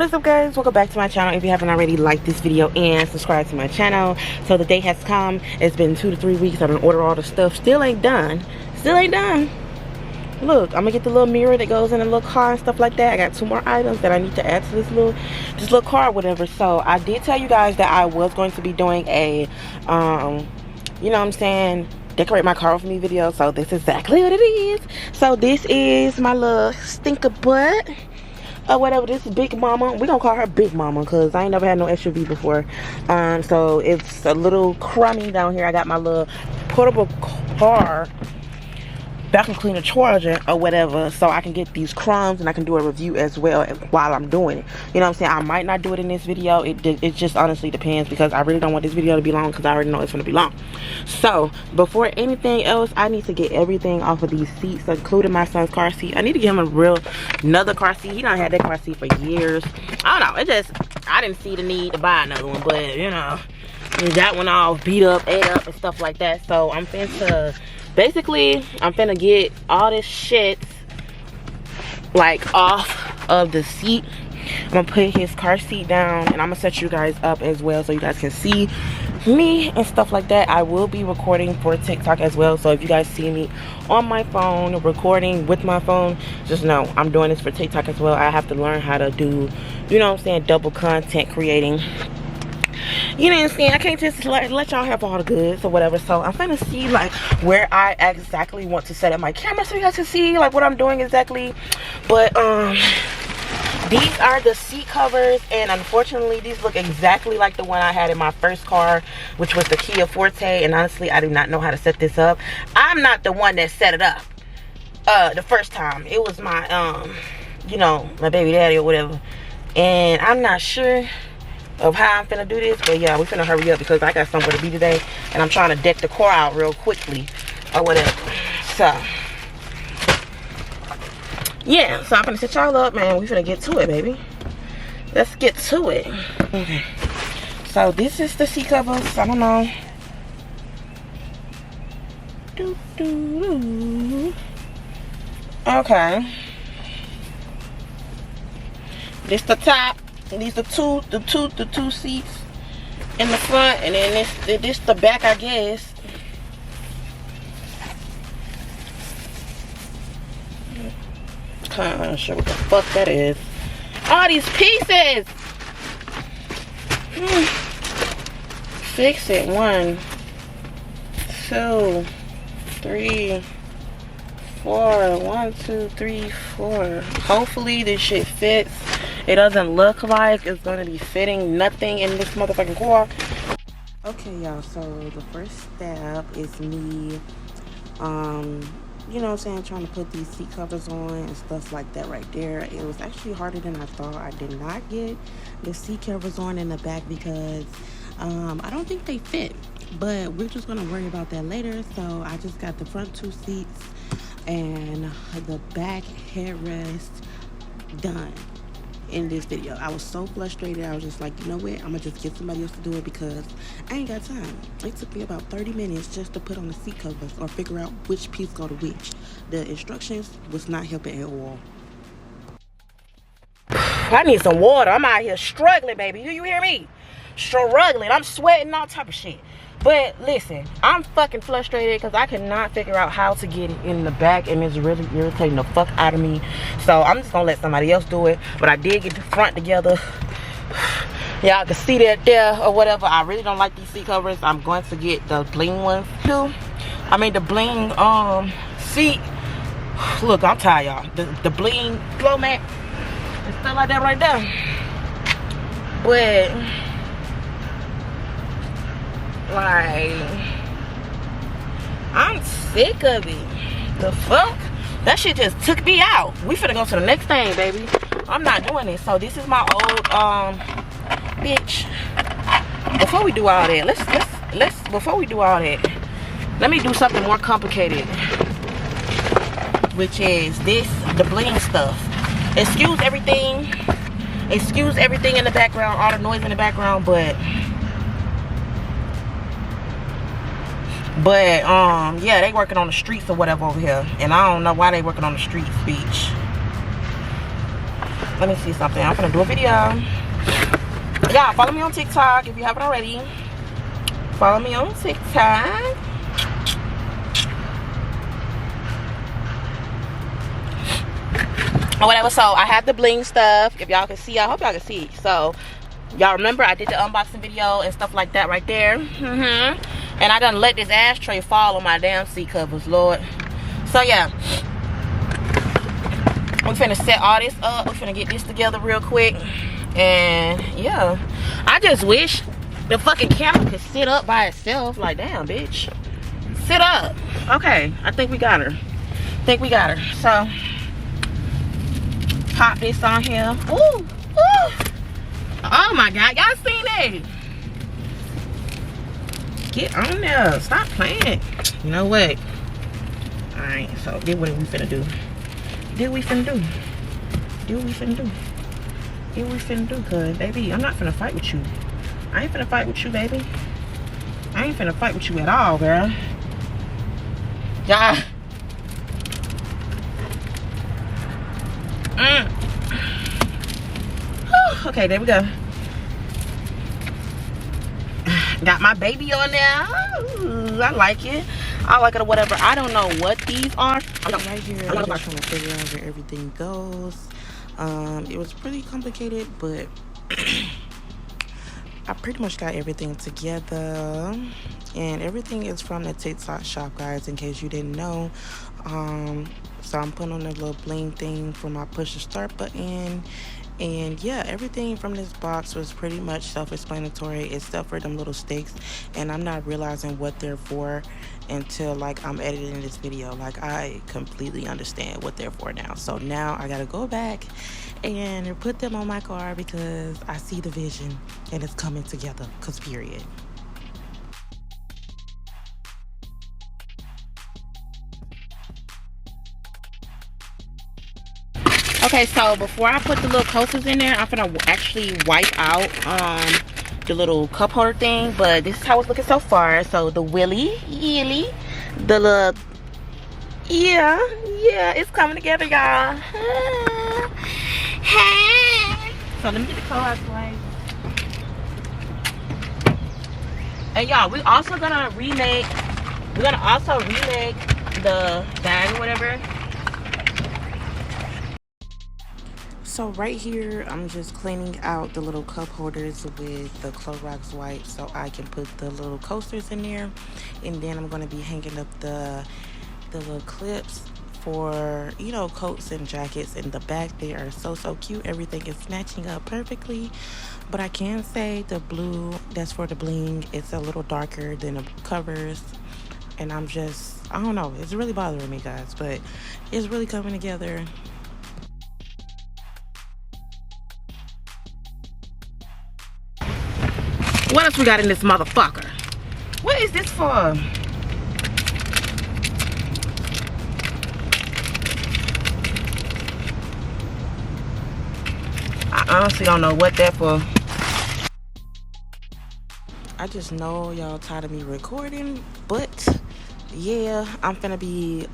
What is up, guys? Welcome back to my channel. If you haven't already, like this video and subscribe to my channel. So the day has come. It's been 2 to 3 weeks. I've been ordering all the stuff. Still ain't done. Look, I'm gonna get the little mirror that goes in the little car and stuff like that. I got 2 more items that I need to add to this little car or whatever. So I did tell you guys that I was going to be doing a you know what I'm saying, decorate my car with me video. So this is exactly what it is. So this is my little stinker butt or whatever. This is Big Mama. We're gonna call her Big Mama because I ain't never had no SUV before. So it's a little crummy down here. I got my little portable car vacuum cleaner charger or whatever, so I can get these crumbs and I can do a review as well while I'm doing it. You know what I'm saying? I might not do it in this video. It just honestly depends, because I really don't want this video to be long, because I already know it's going to be long. So before anything else, I need to get everything off of these seats, including my son's car seat. I need to get him another car seat. He done had that car seat for years. I don't know, I didn't see the need to buy another one, but you know, that one all beat up, ate up and stuff like that. So I'm finna get all this shit like off of the seat. I'm gonna put his car seat down and I'm gonna set you guys up as well so you guys can see me and stuff like that. I will be recording for TikTok as well, so if you guys see me on my phone recording with my phone, just know I'm doing this for TikTok as well. I have to learn how to do, you know what I'm saying, double content creating. You know what I'm saying? I can't just let y'all have all the goods or whatever. So I'm finna see like where I exactly want to set up my camera so you guys can see like what I'm doing exactly. But these are the seat covers, and unfortunately these look exactly like the one I had in my first car, which was the Kia Forte. And honestly, I do not know how to set this up. I'm not the one that set it up the first time. It was my you know, my baby daddy or whatever, and I'm not sure of how I'm finna do this, but yeah, we finna hurry up because I got somewhere to be today and I'm trying to deck the car out real quickly or whatever. So yeah, so I'm finna set y'all up, man. We finna get to it, baby. Let's get to it. Okay, so this is the seat covers. I don't know. Okay, this the top. These are the two seats in the front, and then this the back, I guess. I'm not sure what the fuck that is. All these pieces. Fix it. 1, 2, 3, 4. 1, 2, 3, 4. Hopefully this shit fits. It doesn't look like it's gonna be fitting nothing in this motherfucking car. Okay, y'all, so the first step is me you know what I'm saying, trying to put these seat covers on and stuff like that right there. It was actually harder than I thought. I did not get the seat covers on in the back because I don't think they fit, but we're just gonna worry about that later. So I just got the front 2 seats and the back headrest done in this video. I was so frustrated. I was just like, you know what, I'm gonna just get somebody else to do it because I ain't got time. It took me about 30 minutes just to put on the seat covers or figure out which piece go to which. The instructions was not helping at all. I need some water. I'm out here struggling, baby. Do you hear me? Struggling. I'm sweating, all type of shit. But listen, I'm fucking frustrated because I cannot figure out how to get it in the back, and it's really irritating the fuck out of me. So I'm just gonna let somebody else do it. But I did get the front together. Y'all can see that there or whatever. I really don't like these seat covers. I'm going to get the bling ones too. I mean the bling seat. Look, I'm tired, y'all. The bling glow mat and stuff like that right there. But like, I'm sick of it. The fuck? That shit just took me out. We finna go to the next thing, baby. I'm not doing this. So this is my old bitch. Before we do all that, before we do all that, let me do something more complicated, which is the bling stuff. Excuse everything in the background, all the noise in the background, but yeah, they working on the streets or whatever over here, and I don't know why they working on the streets, bitch. let me see something. I'm gonna do a video. Y'all, follow me on TikTok if you haven't already. Follow me on TikTok. Or whatever. So I have the bling stuff. If y'all can see, I hope y'all can see. So y'all remember I did the unboxing video and stuff like that right there. And I done let this ashtray fall on my damn seat covers, Lord. So yeah, we're finna set all this up. We're finna get this together real quick. And yeah, I just wish the fucking camera could sit up by itself. Like, damn, bitch, sit up. Okay, I think we got her. So pop this on here. Ooh, ooh. Oh my God, y'all seen it? Get on there. Stop playing. You know what? Alright, so this what we finna do. Cause baby, I'm not finna fight with you. I ain't finna fight with you, baby. I ain't finna fight with you at all, girl. Yeah. Okay, there we go. Got my baby on there. Ooh, I like it. Or whatever. I don't know what these are. Right here, I'm just trying to figure out where everything goes. It was pretty complicated, but I pretty much got everything together. And everything is from the TikTok shop, guys, in case you didn't know. So I'm putting on a little bling thing for my push to start button. And yeah, everything from this box was pretty much self-explanatory except for them little sticks, and I'm not realizing what they're for until like I'm editing this video. Like, I completely understand what they're for now. So now I gotta go back and put them on my car because I see the vision and it's coming together, cause period. Okay, so before I put the little coasters in there, I'm gonna actually wipe out the little cup holder thing. But this is how it's looking so far. So the willy, the little, yeah, it's coming together, y'all. So let me get the Clorox wipes. And y'all, we're also gonna remake the bag or whatever. So right here, I'm just cleaning out the little cup holders with the Clorox wipes so I can put the little coasters in there. And then I'm going to be hanging up the little clips for, you know, coats and jackets in the back. They are so cute. Everything is matching up perfectly. But I can say the blue that's for the bling, it's a little darker than the covers. And I don't know, it's really bothering me, guys, but it's really coming together. What else we got in this motherfucker? What is this for? I honestly don't know what that for. I just know y'all tired of me recording, but yeah, I'm gonna be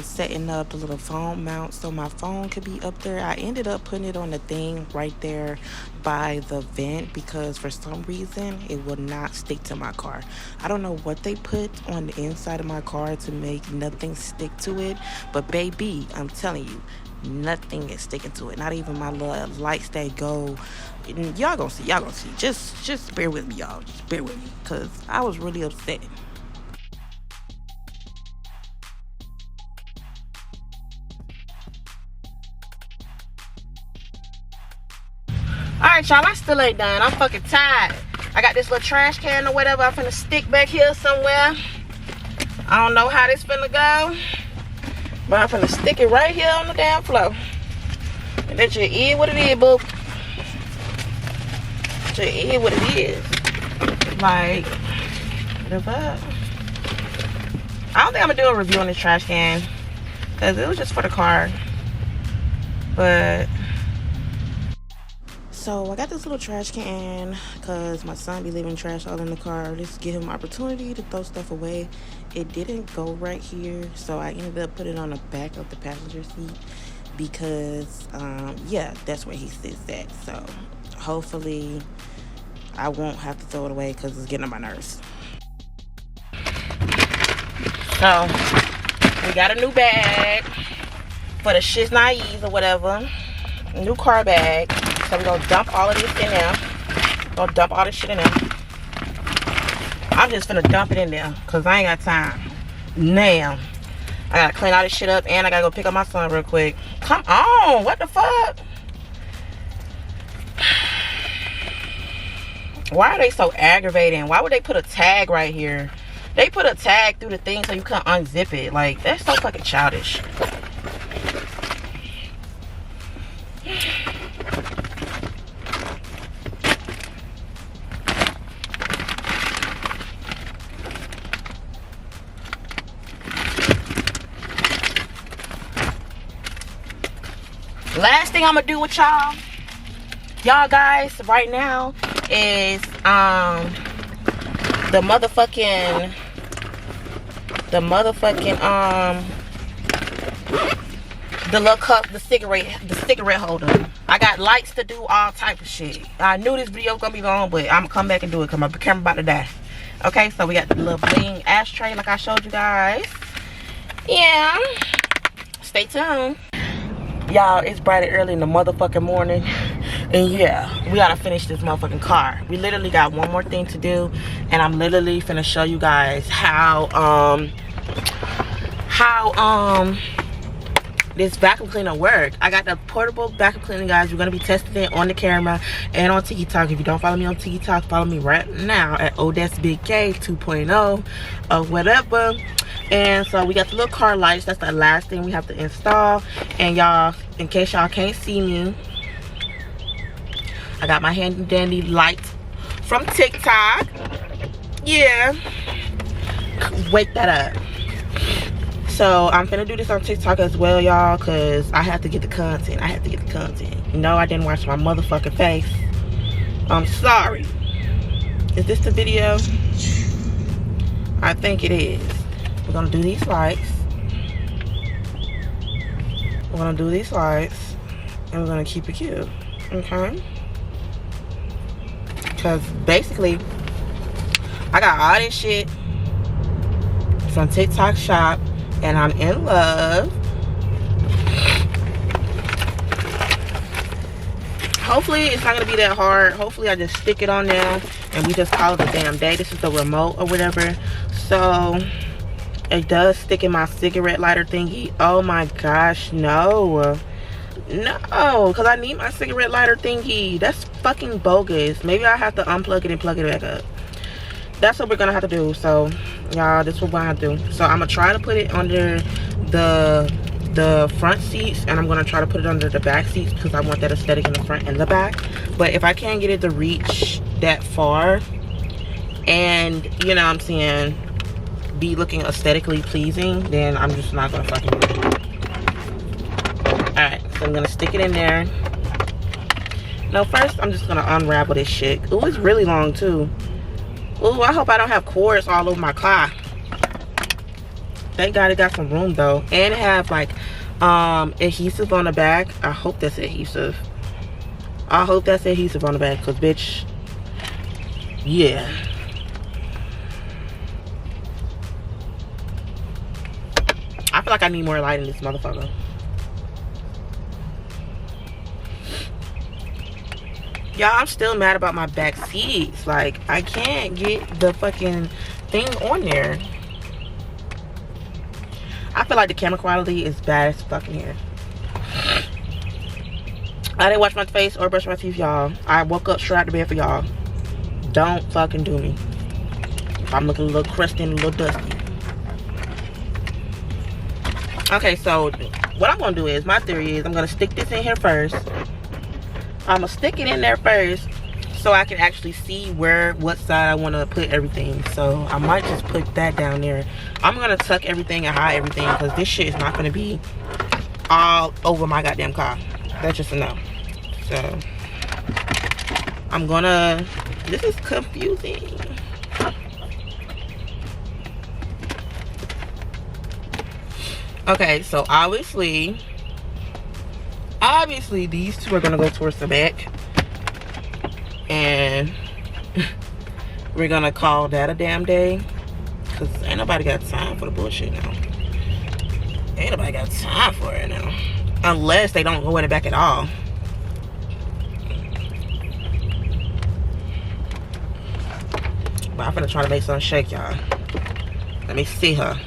setting up the little phone mount so my phone could be up there. I ended up putting it on the thing right there by the vent because for some reason it will not stick to my car. I don't know what they put on the inside of my car to make nothing stick to it, but baby, I'm telling you, nothing is sticking to it. Not even my little lights that go. Y'all gonna see. Just bear with me, y'all. Just bear with me, cause I was really upset. Alright, y'all, I still ain't done. I'm fucking tired. I got this little trash can or whatever I'm finna stick back here somewhere. I don't know how this finna go, but I'm finna stick it right here on the damn floor. And that you eat what it is, boo. You eat what it is. Like, the fuck? I don't think I'm gonna do a review on this trash can, because it was just for the car. But so I got this little trash can because my son be leaving trash all in the car. Just give him opportunity to throw stuff away. It didn't go right here, so I ended up putting it on the back of the passenger seat because yeah, that's where he sits at. So hopefully I won't have to throw it away because it's getting on my nerves. So we got a new bag for the shit's naive or whatever. A new car bag. So we're gonna dump all of this in there. Gonna dump all this shit in there. I'm just finna dump it in there because I ain't got time. Now I gotta clean all this shit up and I gotta go pick up my son real quick. Come on, what the fuck? Why are they so aggravating? Why would they put a tag right here? They put a tag through the thing so you can't unzip it. Like, that's so fucking childish. Last thing I'm gonna do with y'all guys right now is the motherfucking the little cup, the cigarette holder. I got lights to do all type of shit. I knew this video was gonna be long, but I'm gonna come back and do it because my camera about to die. Okay, so we got the little bling ashtray like I showed you guys. Yeah, stay tuned. Y'all, it's bright and early in the motherfucking morning. And yeah, we gotta finish this motherfucking car. We literally got one more thing to do. And I'm literally finna show you guys how this vacuum cleaner work. I got the portable vacuum cleaner, guys. We're gonna be testing it on the camera and on TikTok. If you don't follow me on TikTok, follow me right now at Odessa Big K 2.0 or whatever. And so we got the little car lights. That's the last thing we have to install. And y'all, in case y'all can't see me, I got my handy dandy light from TikTok. Yeah, wake that up. So I'm finna do this on TikTok as well, y'all, because I have to get the content. No, I didn't wash my motherfucking face. I'm sorry. Is this the video? I think it is. We're gonna do these lights. And we're gonna keep it cute. Okay? Because basically, I got all this shit from TikTok shop. And I'm in love. Hopefully it's not gonna be that hard. Hopefully I just stick it on there and we just call it a damn day. This is the remote or whatever. So it does stick in my cigarette lighter thingy. Oh my gosh, no, because I need my cigarette lighter thingy. That's fucking bogus. Maybe I have to unplug it and plug it back up. That's what we're gonna have to do. So y'all, this is what we're gonna do. So I'm gonna try to put it under the front seats, and I'm gonna try to put it under the back seats because I want that aesthetic in the front and the back. But if I can't get it to reach that far and, you know what I'm saying, be looking aesthetically pleasing, then I'm just not gonna fucking do it. Alright, so I'm gonna stick it in there. No, first I'm just gonna unravel this shit. Ooh, it's really long too. Ooh, I hope I don't have cords all over my car. Thank God it got some room though. And it have like adhesive on the back. I hope that's adhesive. On the back, because bitch, yeah. I feel like I need more light in this motherfucker. Y'all, I'm still mad about my back seats. Like, I can't get the fucking thing on there. I feel like the camera quality is bad as fucking here. I didn't wash my face or brush my teeth, y'all. I woke up straight out of bed for y'all. Don't fucking do me. I'm looking a little crusty and a little dusty. Okay, so what I'm gonna do is, my theory is I'm gonna stick this in here first. I'm gonna stick it in there first so I can actually see what side I want to put everything. So I might just put that down there. I'm gonna tuck everything and hide everything because this shit is not gonna be all over my goddamn car. That's just a no. So I'm gonna, this is confusing. Okay, so obviously obviously these two are gonna go towards the back, and we're gonna call that a damn day, because ain't nobody got time for the bullshit now. Ain't nobody got time for it now, unless they don't go in the back at all. But I'm gonna try to make something shake, y'all. Let me see her.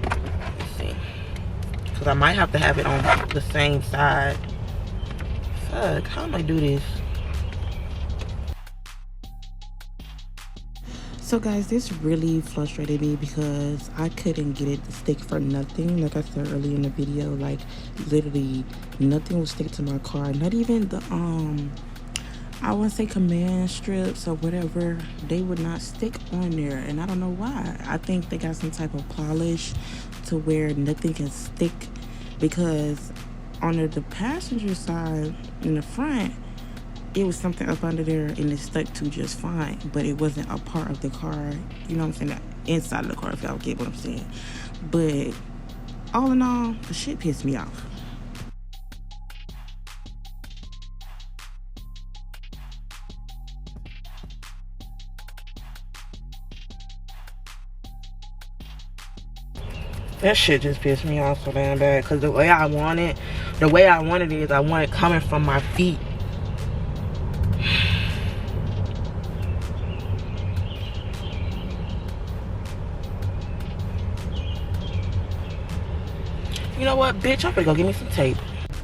Let's see, because I might have to have it on the same side. Fuck, how am I do this? So guys, this really frustrated me because I couldn't get it to stick for nothing. Like I said earlier in the video, like literally nothing would stick to my car. Not even the I wouldn't say command strips or whatever, they would not stick on there, and I don't know why. I think they got some type of polish to where nothing can stick, because on the passenger side in the front, it was something up under there and it stuck to just fine, but it wasn't a part of the car, you know what I'm saying, that inside of the car, if y'all get what I'm saying. But all in all, the shit pissed me off. That shit just pissed me off so damn bad, because the way I want it is I want it coming from my feet. You know what, bitch? I'm gonna go get me some tape.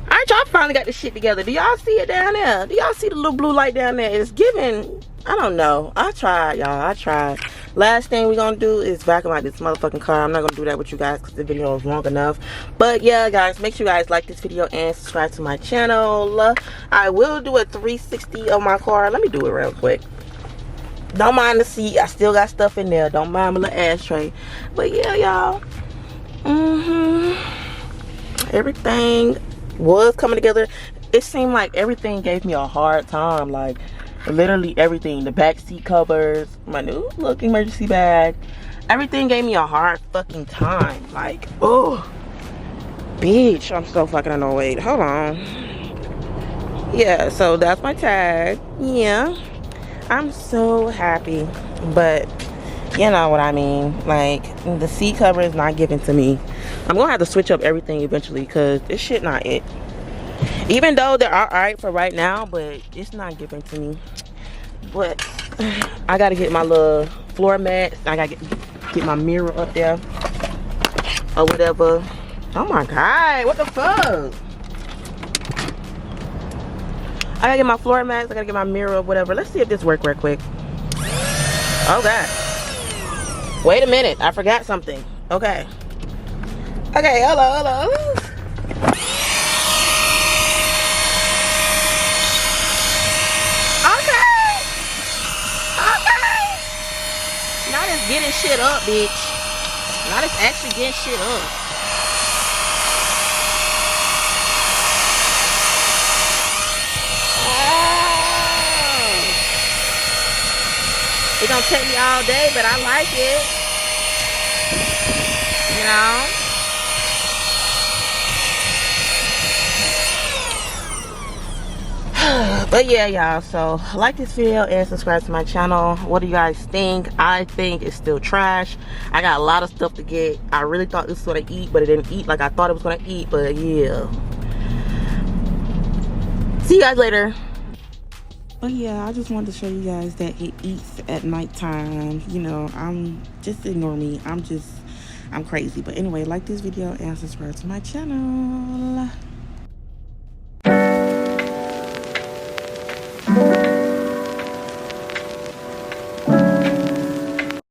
Alright, y'all finally got this shit together. Do y'all see it down there? Do y'all see the little blue light down there? It's giving, I don't know. I tried, y'all. I tried. Last thing we gonna do is vacuum out this motherfucking car. I'm not gonna do that with you guys because the video is long enough. But yeah, guys, make sure you guys like this video and subscribe to my channel. I will do a 360 of my car. Let me do it real quick. Don't mind the seat. I still got stuff in there. Don't mind my little ashtray. But yeah, y'all. Everything was coming together. It seemed like everything gave me a hard time. Like literally everything. The back seat covers, my new look emergency bag, everything gave me a hard fucking time. Like, oh bitch, I'm so fucking annoyed. Hold on. Yeah, so that's my tag. Yeah, I'm so happy, but you know what I mean. Like, the seat cover is not given to me. I'm gonna have to switch up everything eventually, because this shit not it. Even though they're alright for right now, but it's not given to me. But I gotta get my little floor mats. I gotta get my mirror up there or whatever. Oh my god, what the fuck? I gotta get my floor mats. I gotta get my mirror or whatever. Let's see if this works real quick. Oh god. Wait a minute, I forgot something. Okay. Okay, hello. Now it's getting shit up, bitch. Now it's actually getting shit up. It's gonna take me all day, but I like it. You know? But yeah, y'all, so like this video and subscribe to my channel. What do you guys think? I think it's still trash. I got a lot of stuff to get. I really thought this was gonna eat, but it didn't eat like I thought it was gonna eat. But yeah, see you guys later. But yeah, I just wanted to show you guys that it eats at nighttime. You know, just ignore me. I'm crazy. But anyway, like this video and subscribe to my channel.